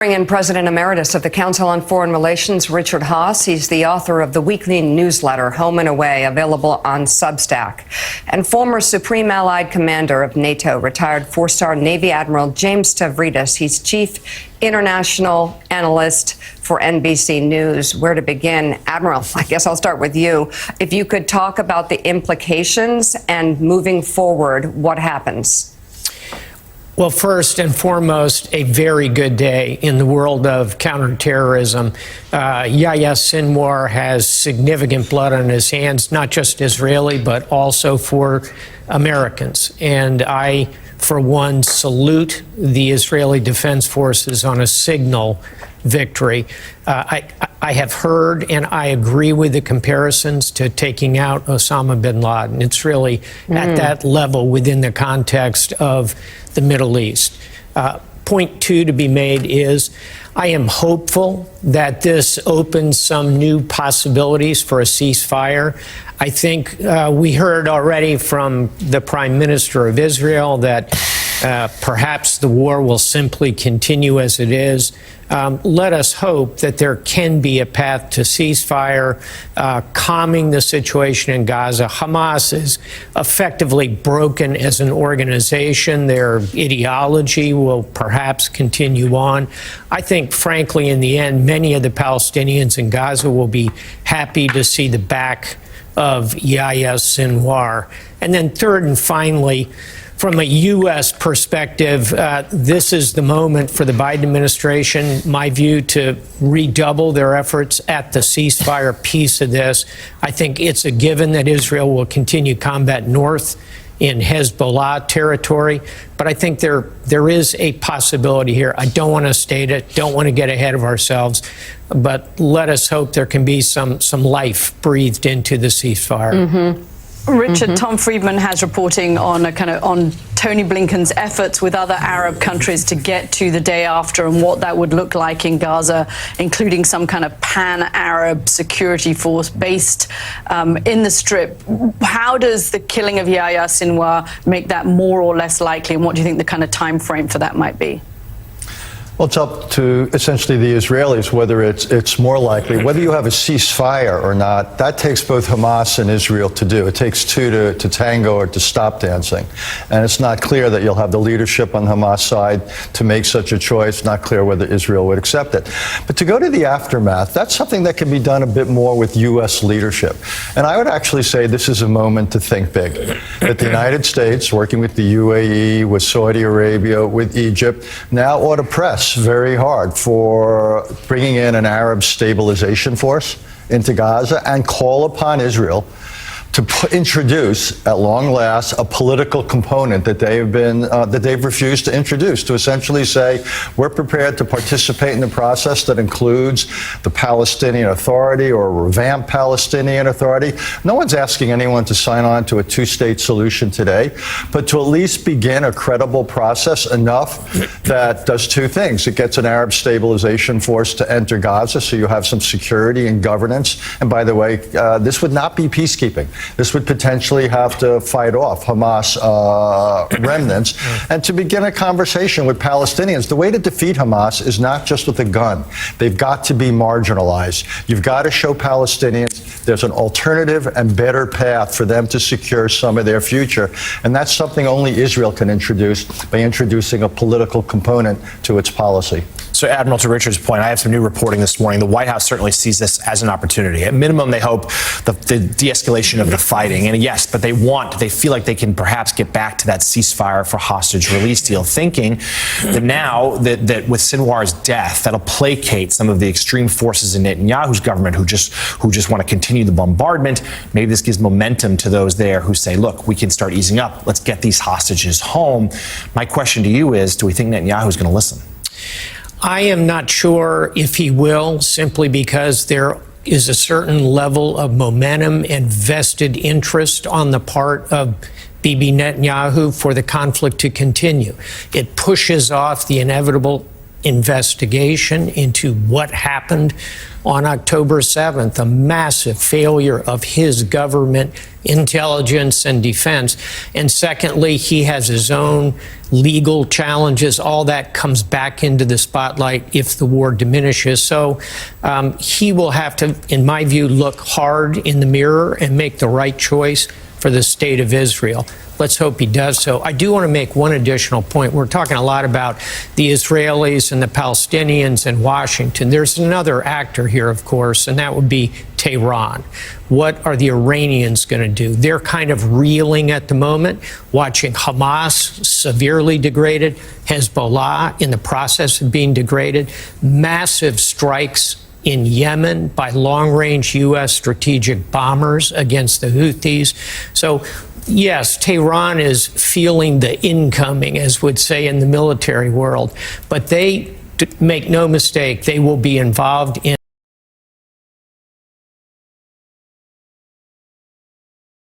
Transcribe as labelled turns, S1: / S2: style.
S1: Bring in President Emeritus of the Council on Foreign Relations, Richard Haass. He's the author of the weekly newsletter, Home and Away, available on Substack. And former Supreme Allied Commander of NATO, retired four-star Navy Admiral James Stavridis. He's Chief International Analyst for NBC News. Where to begin? Admiral, I guess I'll start with you. If you could talk about the implications and moving forward, what happens?
S2: Well, first and foremost, a very good day in the world of counterterrorism. Yahya Sinwar has significant blood on his hands, not just Israeli, but also for Americans. And I, for one, salute the Israeli Defense Forces on a signal victory. I have heard and I agree with the comparisons to taking out Osama bin Laden. It's really at that level within the context of the Middle East. Point two to be made is I am hopeful that this opens some new possibilities for a ceasefire. I think we heard already from the Prime Minister of Israel that perhaps the war will simply continue as it is. Let us hope that there can be a path to ceasefire, calming the situation in Gaza. Hamas is effectively broken as an organization. Their ideology will perhaps continue on. I think, frankly, in the end, many of the Palestinians in Gaza will be happy to see the back of Yahya Sinwar. And then third and finally, from a U.S. perspective, this is the moment for the Biden administration, my view, to redouble their efforts at the ceasefire piece of this. I think it's a given that Israel will continue combat north in Hezbollah territory, but I think there is a possibility here. I don't want to state it, don't want to get ahead of ourselves, but let us hope there can be some life breathed into the ceasefire.
S3: Richard, Tom Friedman has reporting on on Tony Blinken's efforts with other Arab countries to get to the day after and what that would look like in Gaza, including some kind of pan-Arab security force based in the Strip. How does the killing of Yahya Sinwar make that more or less likely, and what do you think the kind of time frame for that might be?
S4: Well, it's up to essentially the Israelis whether it's more likely. Whether you have a ceasefire or not, that takes both Hamas and Israel to do. It takes two to tango or to stop dancing. And it's not clear that you'll have the leadership on Hamas side to make such a choice. Not clear whether Israel would accept it. But to go to the aftermath, that's something that can be done a bit more with U.S. leadership. And I would actually say this is a moment to think big. That the United States, working with the UAE, with Saudi Arabia, with Egypt, now ought to press very hard for bringing in an Arab stabilization force into Gaza and call upon Israel to introduce, at long last, a political component that they've refused to introduce, to essentially say, we're prepared to participate in the process that includes the Palestinian Authority or a revamped Palestinian Authority. No one's asking anyone to sign on to a two-state solution today, but to at least begin a credible process enough that does two things. It gets an Arab stabilization force to enter Gaza, so you have some security and governance. And by the way, this would not be peacekeeping. This would potentially have to fight off Hamas remnants and to begin a conversation with Palestinians. The way to defeat Hamas is not just with a gun. They've got to be marginalized. You've got to show Palestinians there's an alternative and better path for them to secure some of their future. And that's something only Israel can introduce by introducing a political component to its policy.
S5: So, Admiral, to Richard's point, I have some new reporting this morning. The White House certainly sees this as an opportunity. At minimum, they hope the de-escalation of the fighting. And yes, but they feel like they can perhaps get back to that ceasefire for hostage release deal, thinking that now that with Sinwar's death, that'll placate some of the extreme forces in Netanyahu's government who just want to continue the bombardment. Maybe this gives momentum to those there who say, look, we can start easing up. Let's get these hostages home. My question to you is, do we think Netanyahu is going to listen?
S2: I am not sure if he will, simply because there is a certain level of momentum and vested interest on the part of Bibi Netanyahu for the conflict to continue. It pushes off the inevitable investigation into what happened on October 7th, a massive failure of his government intelligence and defense. And secondly, he has his own legal challenges. All that comes back into the spotlight if the war diminishes. So he will have to, in my view, look hard in the mirror and make the right choice for the state of Israel. Let's hope he does so. I do want to make one additional point. We're talking a lot about the Israelis and the Palestinians and Washington. There's another actor here, of course, and that would be Tehran. What are the Iranians going to do? They're kind of reeling at the moment, watching Hamas severely degraded, Hezbollah in the process of being degraded, massive strikes in Yemen by long-range U.S. strategic bombers against the Houthis. So, yes, Tehran is feeling the incoming, as would say in the military world, but they, make no mistake, they will be involved in